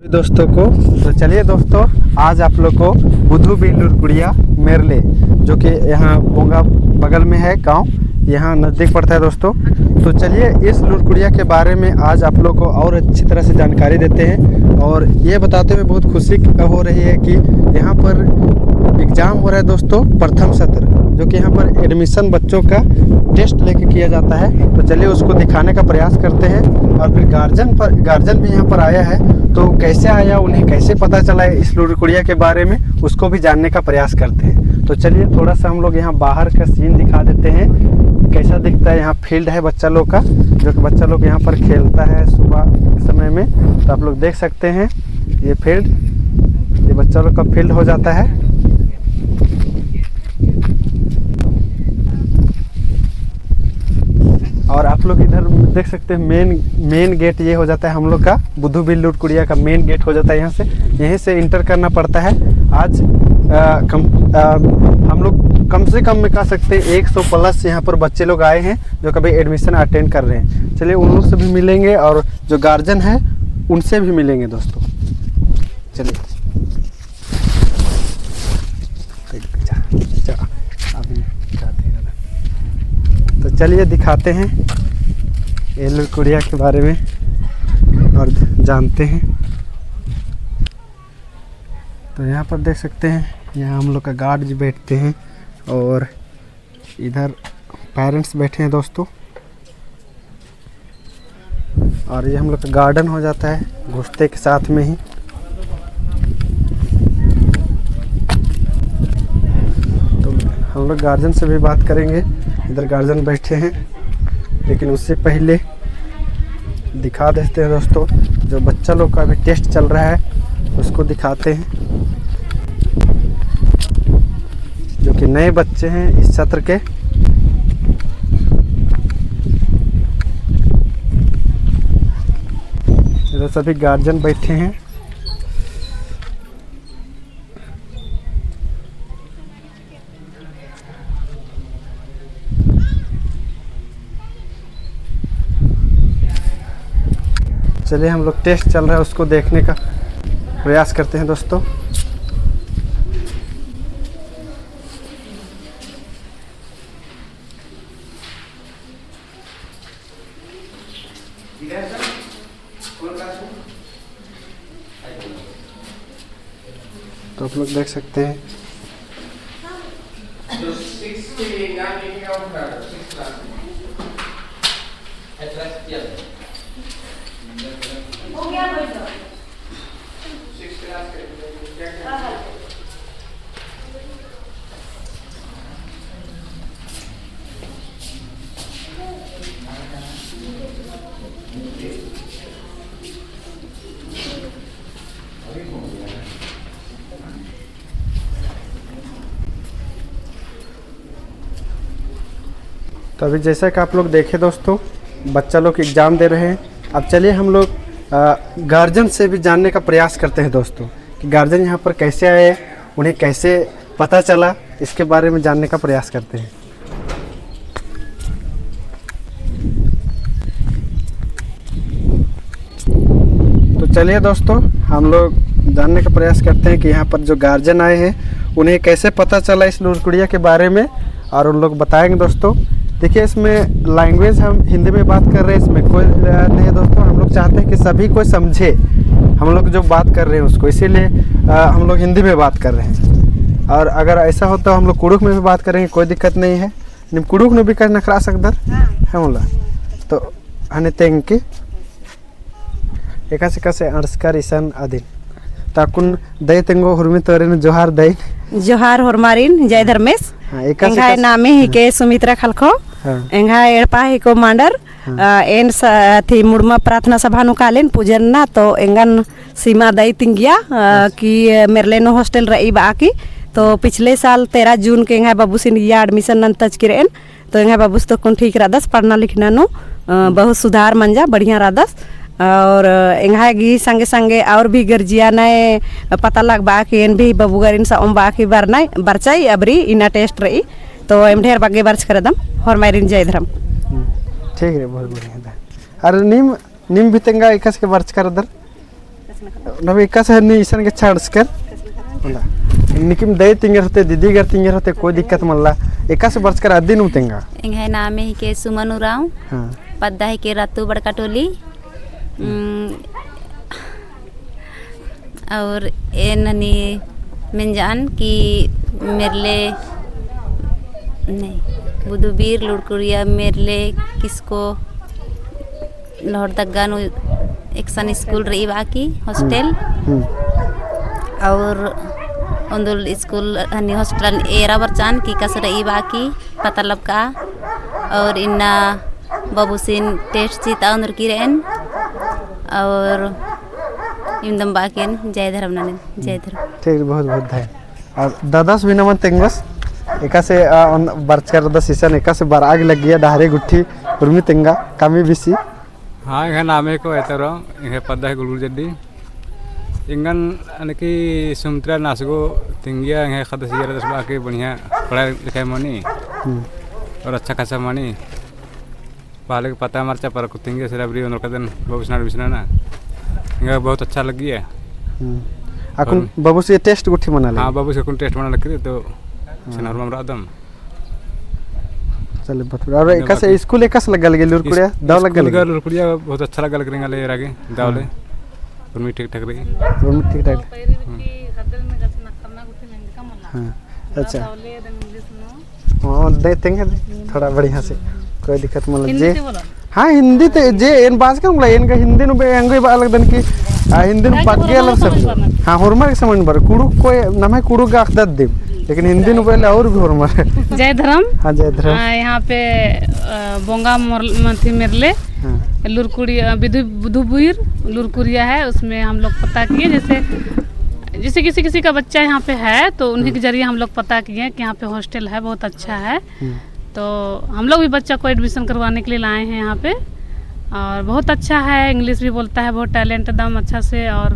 दोस्तों को तो चलिए दोस्तों, आज आप लोग को बुधू बिल लुरकुड़िया मेरले जो कि यहाँ बोंगा बगल में है गांव, यहाँ नज़दीक पड़ता है दोस्तों। तो चलिए इस लुरकुड़िया के बारे में आज आप लोग को और अच्छी तरह से जानकारी देते हैं और ये बताते हुए बहुत खुशी हो रही है कि यहाँ पर एग्ज़ाम हो रहा है दोस्तों, प्रथम सत्र, जो कि यहाँ पर एडमिशन बच्चों का टेस्ट लेके किया जाता है। तो चलिए उसको दिखाने का प्रयास करते हैं और फिर गार्जियन भी यहाँ पर आया है, तो कैसे आया, उन्हें कैसे पता चला इस लुरकुड़िया के बारे में, उसको भी जानने का प्रयास करते हैं। तो चलिए थोड़ा सा हम लोग यहाँ बाहर का सीन दिखा देते हैं, कैसा दिखता है। यहाँ फील्ड है बच्चा लोग का, जो कि बच्चा लोग यहाँ पर खेलता है सुबह के समय में। तो आप लोग देख सकते हैं ये फील्ड, ये बच्चा लोग का फील्ड हो जाता है। और आप लोग इधर देख सकते हैं मेन गेट ये हो जाता है हम लोग का, बुधू बिल लुरकुड़िया का मेन गेट हो जाता है। यहाँ से यहीं से इंटर करना पड़ता है। आज हम लोग कम से कम में कह सकते हैं 100 प्लस यहाँ पर बच्चे लोग आए हैं जो कभी एडमिशन अटेंड कर रहे हैं। चलिए उन लोग से भी मिलेंगे और जो गार्जियन है उनसे भी मिलेंगे दोस्तों। चलिए तो चलिए दिखाते हैं ये लुरकुड़िया के बारे में और जानते हैं। तो यहाँ पर देख सकते हैं, यहाँ हम लोग का गार्ड जी बैठते हैं और इधर पेरेंट्स बैठे हैं दोस्तों। और ये हम लोग का गार्डन हो जाता है घुसते के साथ में ही। तो हम लोग गार्जियन से भी बात करेंगे, इधर गार्जियन बैठे हैं, लेकिन उससे पहले दिखा देते हैं दोस्तों जो बच्चा लोग का अभी टेस्ट चल रहा है उसको दिखाते हैं, जो कि नए बच्चे हैं इस सत्र के। इधर सभी गार्जियन बैठे हैं। चलिए हम लोग टेस्ट चल रहा है उसको देखने का प्रयास करते हैं दोस्तों। तो आप लोग देख सकते हैं तो अभी जैसा कि आप लोग देखे दोस्तों, बच्चा लोग एग्ज़ाम दे रहे हैं। अब चलिए हम लोग गार्जियन से भी जानने का प्रयास करते हैं दोस्तों कि गार्जियन यहाँ पर कैसे आए, उन्हें कैसे पता चला, इसके बारे में जानने का प्रयास करते हैं। तो चलिए दोस्तों हम लोग जानने का प्रयास करते हैं कि यहाँ पर जो गार्जियन आए हैं उन्हें कैसे पता चला इस लुरकुड़िया के बारे में, और उन लोग बताएंगे दोस्तों। देखिए इसमें लैंग्वेज हम हिंदी में बात कर रहे हैं, इसमें कोई नहीं है दोस्तों। हम लोग चाहते हैं कि सभी कोई समझे हम लोग जो बात कर रहे हैं उसको, इसीलिए हम लोग हिंदी में बात कर रहे हैं। और अगर ऐसा हो तो हम लोग कुड़ुक में भी बात करेंगे, कोई दिक्कत नहीं है। निम कुड़ुक ने भी करना खरा सकदर है बोला तो हने तेंग के एकासे कसे अर्सकर ईसान आदिन ताकुन दई तेंगो हुरमी तोरेन जोहार दई जोहार होरमारिन जय धर्मेश एंघाय नामे ही के सुमित्रा खलखो एंघाय एड़पा ही को मांडर एन थी मुड़मा प्रार्थना सभा नु कालीन पूजन ना तो एंगन सीमा दई तिंगिया कि मेरलेनो हॉस्टल रही बाकी। तो पिछले साल 13 जून के एंघाय बाबू सिन या एडमिशन नन तज किरेन। तो एंघाय बाबू तो कौन ठीक रादस पढ़ना लिखना नु बहुत सुधार मंजा बढ़िया रादस। और एंघाय गी संगे संगे और भी गर्जिया नए पता लग बा कि एन भी बबुगरिन सा ओम बाकी बारनाई बरचाई अबरी इना टेस्ट रही। तो एम ढेर बागे बर्च कर दम होरमारिन जय धर्म ठीक है बहुत बढ़िया। अरे निम भी तेंगा एकस के बर्च कर दर नबे एका से नहीं ईसन के छाड़स कर होला निकिम दे तिंगर होते दीदी घर तिंगर होते कोई दिक्कत मल्ला एका से बरस कर आदि उतेंगा इंगे नाम है के सुमन उराव हां पद्दा है के रातू बड़का टोली और ए ननी मिंजान की मेरले नहीं बुधबीर लुड़कुड़िया मेरले किसको लाहौर दग्गान एक सन स्कूल रही बाकी हॉस्टल और उन्दुल स्कूल हनी हॉस्टल एरा बरचान की कस रही बाकी पता लबका और इन्ना बाबूसिन टेस्ट जीता उन्दर की रहन और इमदम बाकिन जय धर्म नन जय धर्म ठीक बहुत बहुत है और दादास भी नमन तेंगस एका से बरचकर द सीजन एका से बार आग लग गया डाहरे गुट्ठी उर्मी तेंगा कामी बिसी हाँ इंगन नामे को एतरो इंगे पद्दा है गुलगुल जड्डी इंगन अनकी सुमत्रा नासगो तिंगिया इंगे खदस यार दस बाकी बढ़िया पढ़ाई लिखाई मनी और अच्छा खासा मनी पहले के पता मरचा पर कुतिंगे सेलेब्रिटी उन कदन बाबूसनार बिसना ना इंगे बहुत अच्छा लगी है अकुन बाबू से टेस्ट गुट्ठी मना ले हाँ बाबू से कुन टेस्ट मना लग तो सनहर में रादम चले बहुत और एका से स्कूल एका से लगल गेल लुरकुड़िया दाव लगल गेल लुरकुड़िया बहुत अच्छा लगल करेंगे ले रागे दावले उर्मी ठीक ठाक रही उर्मी ठीक ठाक हां अच्छा हां दे तेंगे थोड़ा बढ़िया से कोई दिक्कत मतलब जे हाँ हिंदी ते जे एन बास का मतलब एन का हिंदी नु बे अंगो अलग दन की हिंदी नु पग्गे अलग सब हाँ होरमा के समझ बर कुड़ू कोई नाम है कुड़ू का अखदत दे लेकिन हिंदी नु पहले और भी होरमा जय धर्म हाँ जय धर्म यहाँ पे बोंगा मंथी मेरले लुरकुड़िया बुधुबीर लुरकुड़िया है उसमें हम लोग पता किए जैसे किसी का बच्चा यहाँ पे है तो उन्हीं के जरिए हम लोग पता किए कि यहाँ पे हॉस्टल है बहुत अच्छा है तो हम लोग भी बच्चा को एडमिशन करवाने के लिए लाए हैं यहाँ पे और बहुत अच्छा है इंग्लिश भी बोलता है बहुत टैलेंट एकदम अच्छा से और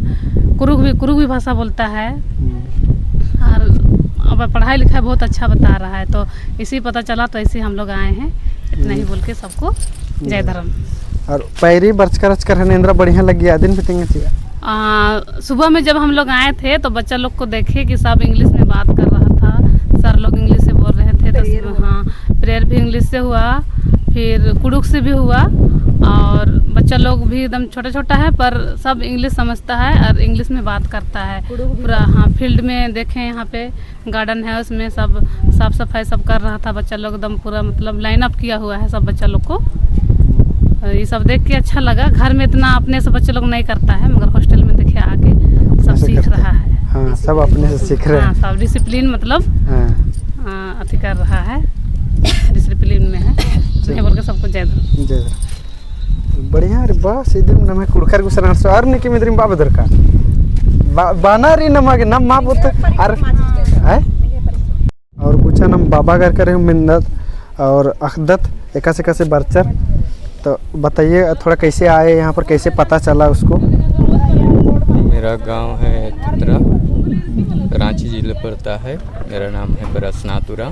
कुरुग भी भाषा बोलता है और अब पढ़ाई लिखाई बहुत अच्छा बता रहा है तो इसी पता चला तो ऐसे हम लोग आए हैं इतना ही बोल के सबको जय धर्म और पैरी बरचकर नेंद्रा बढ़िया लगी दिन पिटेंगे चाहिए सुबह में जब हम लोग आए थे तो बच्चा लोग को देखे कि सब इंग्लिश में बात कर रहा था सर लोग इंग्लिश से बोल रहे थे तो हाँ प्रेयर भी इंग्लिश से हुआ फिर कुड़ुक से भी हुआ और बच्चा लोग भी एकदम छोटा है पर सब इंग्लिश समझता है और इंग्लिश में बात करता है पूरा हाँ फील्ड में देखें यहाँ पे गार्डन है उसमें सब साफ सफाई सब कर रहा था बच्चा लोग एकदम पूरा मतलब लाइन अप किया हुआ है सब बच्चा लोग को ये सब देख के अच्छा लगा घर में इतना अपने से बच्चे लोग नहीं करता है मगर हॉस्टल में देखे आके सब सीख रहा है हाँ सब अपने से सीख रहे हैं सब डिसिप्लिन मतलब अति कर रहा है डिसिप्लिन में है नहीं बोल के सबको जय धर्म बढ़िया रे बस इदम नमे कुड़कर गुसनार सो आर ने के मिद्रिम बाबा दरका बानारी नमगे नम मा बोत आर है और कुछ नम बाबा घर करे मिन्नत और अखदत एकासे कैसे बरचर तो बताइए थोड़ा कैसे आए यहाँ पर कैसे पता चला उसको मेरा गांव है तितरा रांची जिले पड़ता है मेरा नाम है बरसनातुरा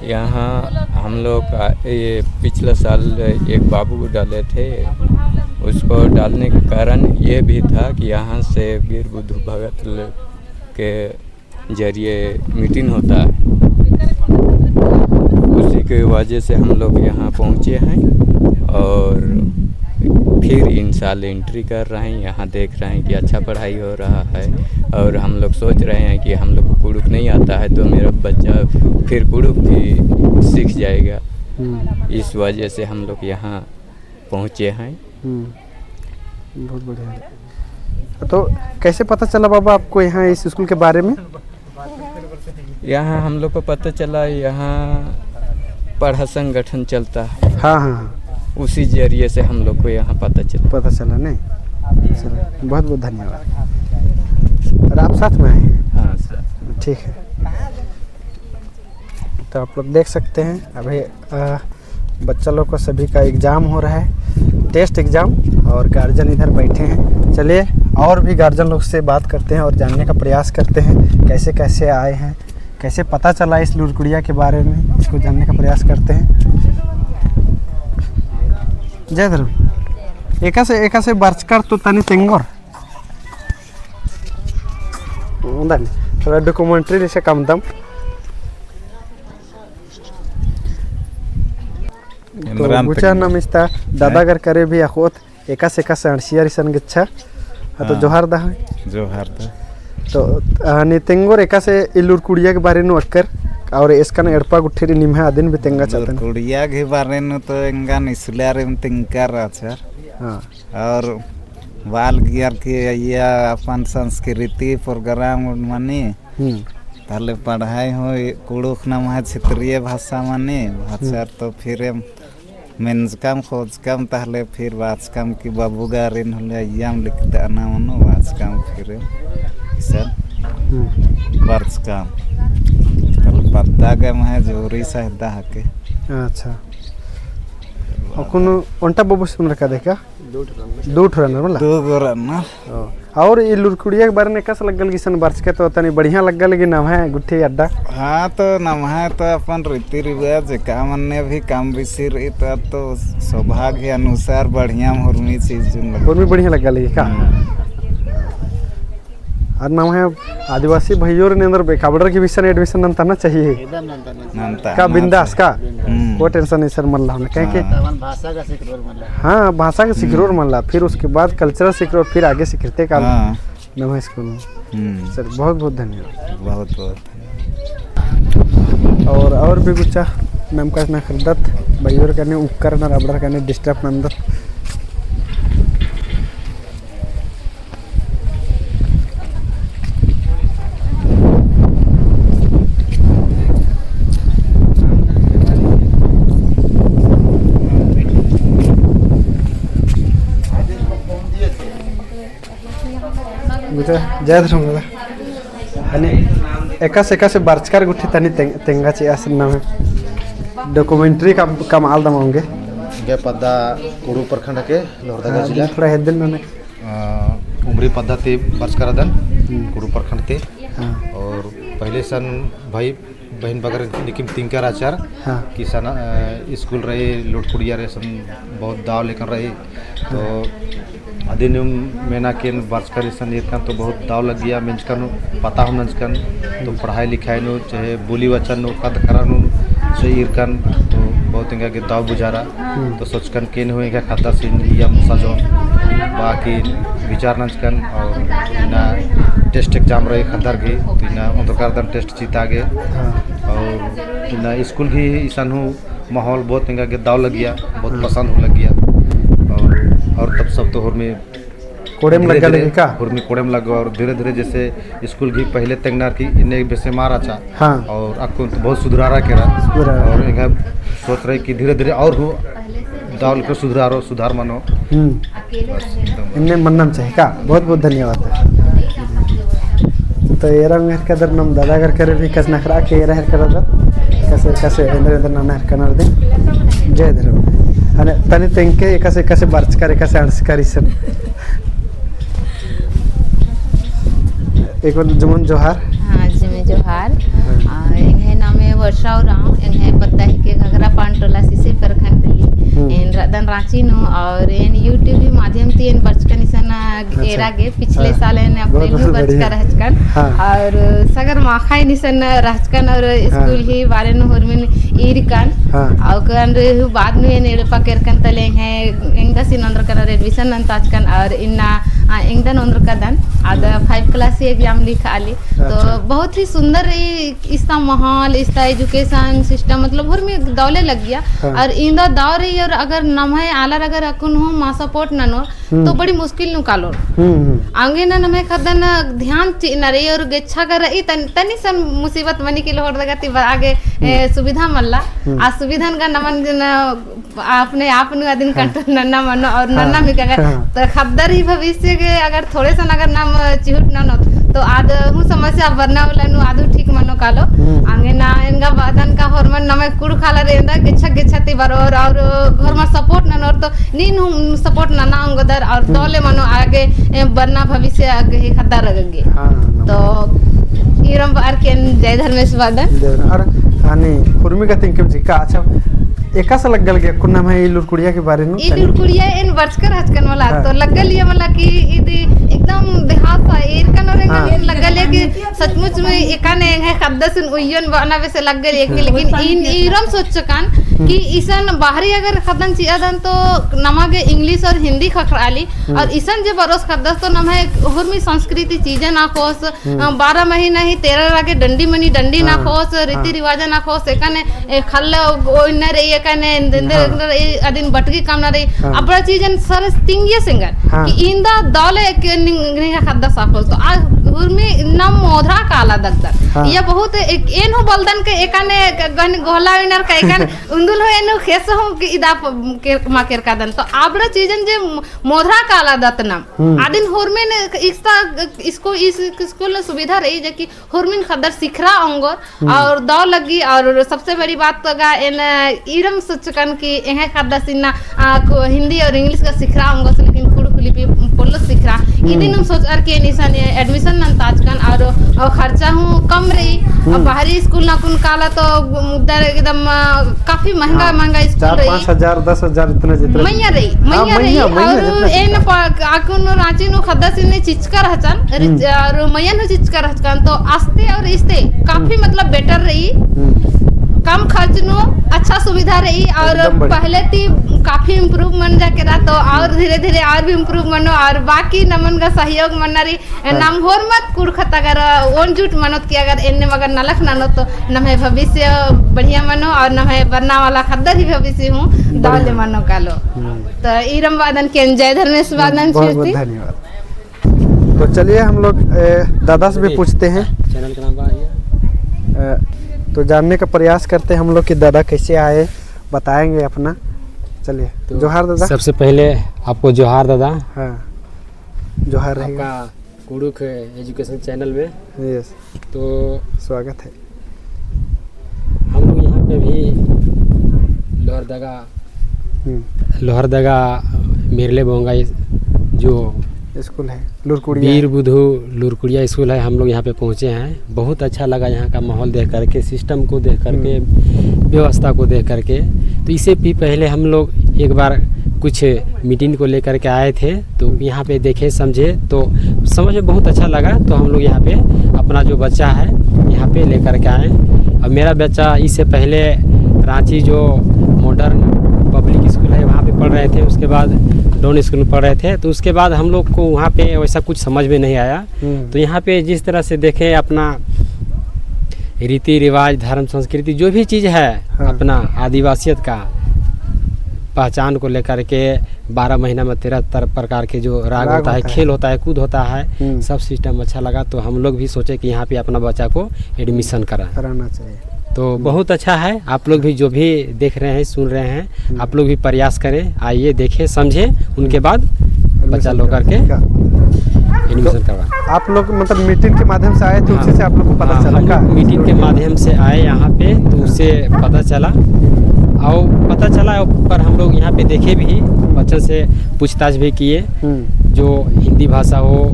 यहाँ हम लोग ये पिछले साल एक बाबू को डाले थे उसको डालने का कारण ये भी था कि यहाँ से वीर बुद्धू भगत के जरिए मीटिंग होता है उसी की वजह से हम लोग यहाँ पहुँचे हैं और फिर इन साल एंट्री कर रहे हैं यहाँ देख रहे हैं कि अच्छा पढ़ाई हो रहा है और हम लोग सोच रहे हैं कि हम लोग को कुड़ुक नहीं आता है तो मेरा बच्चा फिर कुड़ुक भी सीख जाएगा इस वजह से हम लोग यहाँ पहुँचे हैं बहुत बढ़िया तो कैसे पता चला बाबा आपको यहाँ इस स्कूल के बारे में यहाँ हम लोग को पता चला यहाँ पढ़ा संगठन चलता है हाँ उसी जरिए से हम लोग को यहाँ पता चला नहीं चलो बहुत बहुत धन्यवाद और आप साथ में आए हाँ सर ठीक है तो आप लोग देख सकते हैं अभी बच्चा लोग को सभी का एग्ज़ाम हो रहा है टेस्ट एग्ज़ाम और गार्जियन इधर बैठे हैं चलिए और भी गार्जियन लोग से बात करते हैं और जानने का प्रयास करते हैं कैसे कैसे आए हैं कैसे पता चला इस लुरकुड़िया के बारे में इसको जानने का प्रयास करते हैं जय धर्म एका से बरचकर तो तनी तेंगोर उन्दानी थोड़ा डॉक्यूमेंट्री जैसे कम दम तो बुचा नाम इस्ता दादागर करे भी अखोत एका सेका सणसियारी सन गिच्छा तो जोहार दा तो नितेंगोर एका से इलुर कुड़िया के बारे नु अक्कर और इसका न एड़पा गुठेरी निम्हा आदिन भी तेंगा चलतन कुड़िया के बारे नु तो एंगान इसलारे में तिंकर आचार हां और बाल गियर के या अपन संस्कृति प्रोग्राम माने ताले पढ़ाई हो कुड़ुक नाम है क्षेत्रीय भाषा माने भाषा तो फिर मेंस काम खोज काम ताले फिर बात काम की बाबू गारिन होले याम लिखता ना मनो बात काम फिर सर बात काम ताले पत्ता के में जोरी सहदा हके अच्छा अकुन ओंटा बाबू सुन रखा देखा दो ठरनर मला दो गोरनर और ये लुरकुड़िया के बारे में कैसा लगल किसन वर्ष के तो तनी बढ़िया लगल कि नाम है गुट्ठी अड्डा हाँ तो नाम है तो अपन रीति रिवाज का मन्ने भी काम बेसी रही तो सौभाग्य अनुसार बढ़िया मुर्मी चीज मुर्मी बढ़िया लगल का और नाम है आदिवासी भाइयों ने अंदर बेकाबड़र की विषय एडमिशन नंतना चाहिए का बिंदास का कोई टेंशन नहीं सर मल्ला हमने कहें कि भाषा का सिखरोर मल्ला हाँ भाषा का सिखरोर मल्ला फिर उसके बाद कल्चरल सिखरोर फिर आगे सिखते का नमस्कार सर बहुत बहुत धन्यवाद बहुत बहुत और भी कुछ मैम का ना खरीदत भाइयों करने उपकरण रबड़ करने डिस्टर्ब नंदत जय धर्म आणि एका से बारचकार गुठी तनी तेंगाची असं नाव डॉक्यूमेंट्री का माल दमाओगे गे पद्दा कुड़ू प्रखंड के लोहरदगा जिला थोड़ा हेदिन ने उमरी पद्धति बारचकार दन कुड़ू प्रखंड थे और पहले सन भाई बहन बगर निकिम तिंकर आचार किसान स्कूल रहे लुटकुड़िया रहे सन बहुत दाव लेकर रहे तो अधिनियम मेना के बारचकार सन तो बहुत दाव लग गया मेंचकन पता हम नंचकन तो पढ़ाई लिखाई नो चाहे बोली वचन नो कद करानो से इरकन तो बहुत इनका के दाव बुझारा तो सोचकन केन हुए क्या खाता से यम सजो बाकी विचार नंचकन और ना टेस्ट एग्जाम रहे खतर के तो ना अंधकार टेस्ट जीता गए और ना स्कूल भी ईसान हो माहौल बहुत इनका के दाव लग गया बहुत पसंद हो लग गया और तब सब तो हुर में कोड़ेम लग गया का हुर में कोड़ेम लग और धीरे धीरे जैसे स्कूल की पहले तेंगनार की इन्हें बेसे मारा था और आपको तो बहुत सुधारा के रहा और इनका सोच रहे कि धीरे धीरे और हो दाल को सुधार मानो इन्हें मनना चाहिए का बहुत बहुत धन्यवाद तो ये रंग कदर नम दादा कर करे भी कस नखरा के ये रहर कर कसे इंद्र नाना करना दे जय धर्म अने तने तेंके कसे बारचकार कसे अंशकारी सन एक बार जमुन जोहार हाँ जमुन जोहार इन्हें नाम है वर्षा और राम इन्हें पता है कि घगरा पांटोला सिसे प्रखंड ली इन रदन रांची नो और इन यूट्यूब भी माध्यम थी इन बचकन निसन एरा गे पिछले साल इन अप्रैल में बचकर रहचकन और सगर माखाई निसन रहचकन और स्कूल ही बारे नो हरमिन ईरकन और कन बाद में इन पकेरकन तले हैं इंगा सिनंद्र कर एडमिशन नंताचकन और इन्ना इंगदन अंद्र कदन आधा 5 क्लास एग्जाम लिखा आली तो बहुत ही सुंदर इसका माहौल इसका एजुकेशन सिस्टम मतलब हर में दौले लग गया और इंदा दौर रही और अगर नमहे आलर अगर अकुन हो मा सपोर्ट ननो तो बड़ी मुश्किल नु कालो आंगे ना नमे खदन ध्यान नरे और गेच्छा कर ई तनी सन मुसीबत मनी के लोहर लगती आगे सुविधा मल्ला आ सुविधान का नमन अपने आप नु दिन कंट्रोल नन्ना मनो और नन्ना में तो खद्दर ही भविष्य के अगर थोड़े सन अगर नाम चिहुट न तो आद हूँ समस्या वरना वाला नु आदू ठीक मनो कालो आंगे ना इनका बदन का हार्मोन नमे कुड़ खाला रेंदा गेच्छती बरोर और घर में सपोर्ट न और तो नीन सपोर्ट न ना अंगदर और तोले मनो आगे वरना भविष्य आगे ही खद्दा रगगे तो इरम बार के जय धर्मेश वादन और आने कुर्मी का थिंकिंग जी का अच्छा एका सा लगल के कुन्ना में ई लुरकुड़िया के बारे में ई लुरकुड़िया इन वर्षकर हचकन वाला तो लगल ये वाला कि इदी एकदम देहात सा एर कन और लगल है कि सचमुच में एकाने है खद्दसन उयन बना वैसे लग गए एक लेकिन इन इरम सोचकान कि ईसन बाहरी अगर खदन चियादन तो नमागे इंग्लिश और हिंदी खखराली और ईसन जे बरोस खदस तो नम है हुरमी संस्कृति चीजें ना खोस 12 महीना ही 13 रागे डंडी मनी डंडी ना खोस रीति रिवाज ना खोस एकाने खल्ले ओइने रे एकाने अदिन बटगी काम ना रे अपना चीजें सर तिंगिए सिंगर कि इंदा दौले के निंग खदस खोस तो आ हुरमी नम मोधरा काला दगदर ये बहुत एन हो बलदन के एकाने गन गोला विनर का एकाने उंदुल हो एनु खेस हो कि इदा के माकेर कादन तो आबड़ा चीजन जे मोधरा काला दतनम आदिन हुरमी ने इसको इस स्कूल सुविधा रही जे कि हुरमिन खदर सिखरा अंगोर और दौ लगी और सबसे बड़ी बात तो गा इन इरम सचकन की एहे खदर सिन्ना हिंदी और इंग्लिश का सिखरा अंगोर लेकिन कुड़ कुलिपी पोलो सिखरा इदिन हम सोच अर के निशान एडमिशन ताजकन और खर्चा हूँ कम रही और बाहरी स्कूल ना कुन काला तो उधर एकदम काफी महंगा महंगा स्कूल रही 4-5 हज़ार 10,000 इतना जितना मैया रही और एन आकुन रांची नु खदसी ने चिचकर हचन और मैया नु चिचकर हचन तो आस्ते और इस्ते काफी मतलब बेटर रही कम खर्च नो अच्छा सुविधा रही और पहले थी काफी इम्प्रूवमेंट जाके रहा तो और धीरे धीरे और भी इम्प्रूवमेंट और बाकी नमन का सहयोग मन रही नाम होर मत कुड़खत अगर ओन जुट मनोत की अगर इनने मगर नलख नानो तो न है भविष्य बढ़िया मनो और न है बनना वाला खद्दर ही भविष्य हूँ दौले मनो कालो तो इरम वादन के जय धर्मेश वादन धन्यवाद। तो चलिए हम लोग दादा से भी पूछते हैं, चैनल का नाम क्या है? तो जानने का प्रयास करते हैं हम लोग कि दादा कैसे आए, बताएंगे अपना। चलिए तो जोहार दादा। सबसे पहले आपको जोहार दादा। हाँ जोहार रहेगा आपका कुड़ुक एजुकेशन चैनल में। यस तो स्वागत है। हम लोग यहाँ पे भी लोहरदगा मेरले बोंगा जो स्कूल है वीर बुधू लुरकुड़िया स्कूल है, हम लोग यहाँ पे पहुँचे हैं। बहुत अच्छा लगा यहाँ का माहौल देख करके, सिस्टम को देख करके, व्यवस्था को देख करके। तो इससे भी पहले हम लोग एक बार कुछ मीटिंग को लेकर के आए थे तो यहाँ पे देखे समझे तो समझ में बहुत अच्छा लगा। तो हम लोग यहाँ पे अपना जो बच्चा है यहाँ पे लेकर के आए। अब मेरा बच्चा इससे पहले रांची जो मॉडर्न पब्लिक स्कूल है वहाँ पे पढ़ रहे थे, उसके बाद डाउन स्कूल में पढ़ रहे थे। तो उसके बाद हम लोग को वहाँ पे वैसा कुछ समझ में नहीं आया। तो यहाँ पे जिस तरह से देखें अपना रीति रिवाज धर्म संस्कृति जो भी चीज़ है अपना आदिवासियत का पहचान को लेकर के 12 महीना में 13 प्रकार के जो राग होता है, खेल होता है, कूद होता है, सब सिस्टम अच्छा लगा। तो हम लोग भी सोचे कि यहाँ पे अपना बच्चा को एडमिशन कराना चाहिए। तो बहुत अच्छा है। आप लोग भी जो भी देख रहे हैं सुन रहे हैं आप लोग भी प्रयास करें, आइए देखें समझें, उनके बाद बच्चा लोग करके एडमिशन करवा। आप लोग मतलब मीटिंग के माध्यम से आए थे, उसी से आप लोग को पता चला क्या? मीटिंग के माध्यम से आए यहाँ पे तो उससे पता चला पर हम लोग यहाँ पे देखे भी, बच्चों से पूछताछ भी किए। जो हिंदी भाषा हो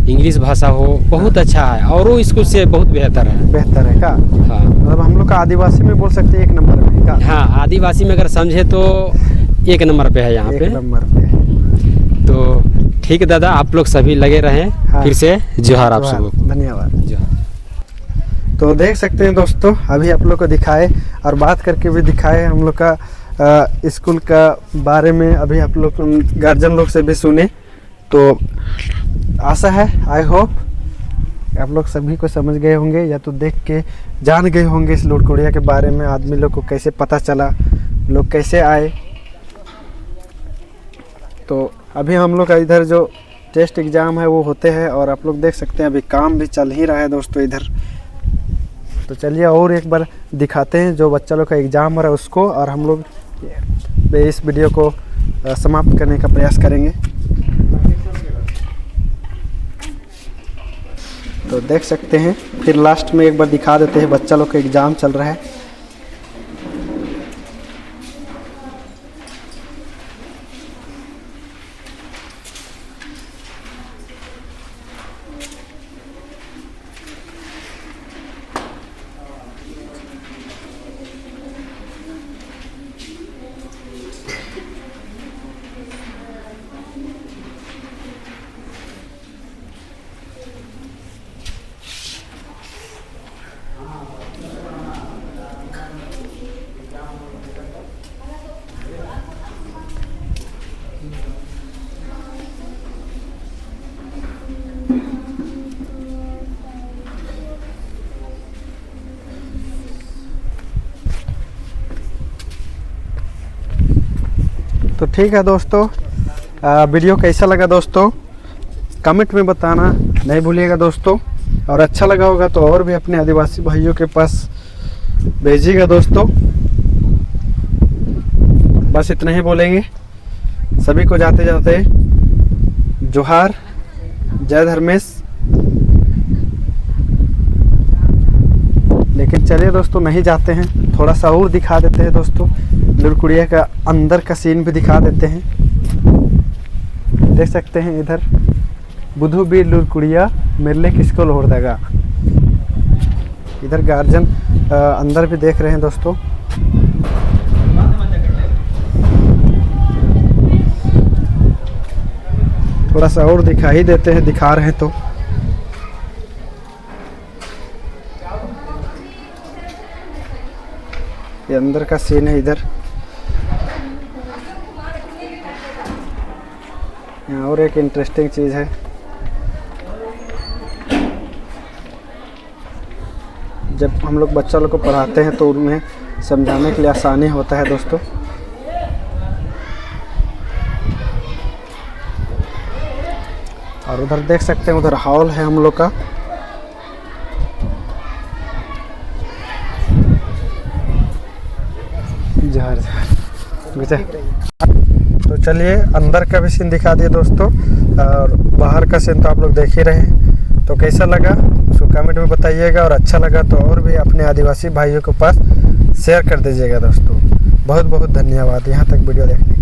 इंग्लिश भाषा हो बहुत अच्छा है और वो स्कूल से बहुत बेहतर है का? हाँ मतलब हम लोग का आदिवासी में बोल सकते हैं 1 नंबर पे का? हाँ आदिवासी में अगर समझे तो 1 नंबर पे है यहाँ पे। 1 नंबर पे। तो ठीक है दादा, आप लोग सभी लगे रहें। हाँ। फिर से जोहार आप सबको। धन्यवाद। तो देख सकते हैं दोस्तों, अभी आप लोग को दिखाए और बात करके भी दिखाए हम लोग का स्कूल का बारे में। अभी आप लोग गार्जियन लोग से भी सुने तो आशा है, आई होप आप लोग सभी को समझ गए होंगे या तो देख के जान गए होंगे इस लुरकुड़िया के बारे में। आदमी लोग को कैसे पता चला, लोग कैसे आए। तो अभी हम लोग का इधर जो टेस्ट एग्ज़ाम है वो होते हैं और आप लोग देख सकते हैं अभी काम भी चल ही रहा है दोस्तों इधर। तो चलिए और एक बार दिखाते हैं जो बच्चा लोग का एग्ज़ाम हो रहा है उसको, और हम लोग इस वीडियो को समाप्त करने का प्रयास करेंगे। तो देख सकते हैं, फिर लास्ट में एक बार दिखा देते हैं बच्चा लोग का एग्ज़ाम चल रहा है। ठीक है दोस्तों, वीडियो कैसा लगा दोस्तों कमेंट में बताना नहीं भूलिएगा दोस्तों। और अच्छा लगा होगा तो और भी अपने आदिवासी भाइयों के पास भेजिएगा दोस्तों। बस इतना ही बोलेंगे, सभी को जाते जाते जोहार, जय धर्मेश। लेकिन चलिए दोस्तों नहीं जाते हैं, थोड़ा सा और दिखा देते हैं दोस्तों, लुरकुड़िया का अंदर का सीन भी दिखा देते हैं। देख सकते हैं इधर बुधु बीर लुरकुड़िया मेरले किसको लोहर देगा। इधर गार्जियन अंदर भी देख रहे हैं दोस्तों। थोड़ा सा और दिखा ही देते हैं, दिखा रहे हैं तो ये अंदर का सीन है। इधर यहाँ और एक इंटरेस्टिंग चीज़ है, जब हम लोग बच्चा लोग को पढ़ाते हैं तो उन्हें समझाने के लिए आसानी होता है दोस्तों। और उधर देख सकते हैं, उधर हॉल है हम लोग का। जहर तो चलिए अंदर का भी सीन दिखा दिए दोस्तों, और बाहर का सीन तो आप लोग देख ही रहे हैं। तो कैसा लगा उसको कमेंट में बताइएगा, और अच्छा लगा तो और भी अपने आदिवासी भाइयों के पास शेयर कर दीजिएगा दोस्तों। बहुत बहुत धन्यवाद यहाँ तक वीडियो देखने।